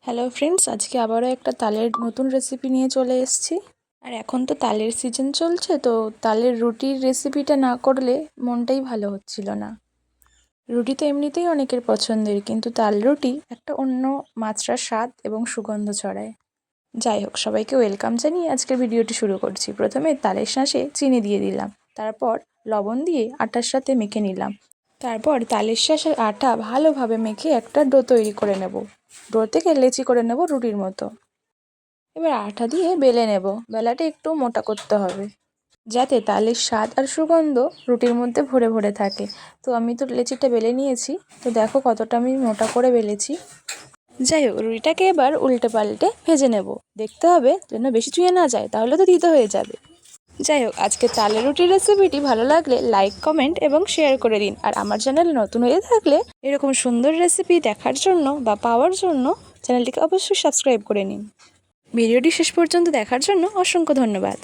Hello friends, আজকে আবারও একটা তালের নতুন রেসিপি নিয়ে চলে এসেছি। আর এখন তো তালের সিজন চলছে, তো তালের রুটির রেসিপিটা না করলে মনটাই ভালো হচ্ছিল না। রুটি তো এমনিতেই অনেকের পছন্দের, কিন্তু তাল রুটি একটা অন্য মাত্রার স্বাদ এবং সুগন্ধ ছড়ায়। যাই হোক, সবাইকে ওয়েলকাম জানিয়ে আজকের ভিডিওটি শুরু করছি। প্রথমে তালের শাঁসে চিনি দিয়ে দিলাম, তারপর লবণ দিয়ে আটার সাথে মেখে নিলাম। তারপর তালের শাঁসের আটা ভালোভাবে মেখে একটা ডো তৈরি করে নেব। ডো থেকে লেচি করে নেব রুটির মতো। এবার আটা দিয়ে বেলে নেব। বেলাটা একটু মোটা করতে হবে, যাতে তালের স্বাদ আর সুগন্ধ রুটির মধ্যে ভরে ভরে থাকে। তো আমি তো লেচিটা বেলে নিয়েছি, তো দেখো কতটা আমি মোটা করে বেলেছি। যাই হোক, রুটিটাকে এবার উল্টে পাল্টে ভেজে নেব। দেখতে হবে যেন বেশি চুঁয়ে না যায়, তাহলে তো তিতো হয়ে যাবে। যাই হোক, আজকে চালের রুটির রেসিপিটি ভালো লাগলে লাইক, কমেন্ট এবং শেয়ার করে দিন। আর আমার চ্যানেল নতুন হয়ে থাকলে এরকম সুন্দর রেসিপি দেখার জন্য বা পাওয়ার জন্য চ্যানেলটিকে অবশ্যই সাবস্ক্রাইব করে নিন। ভিডিওটি শেষ পর্যন্ত দেখার জন্য অসংখ্য ধন্যবাদ।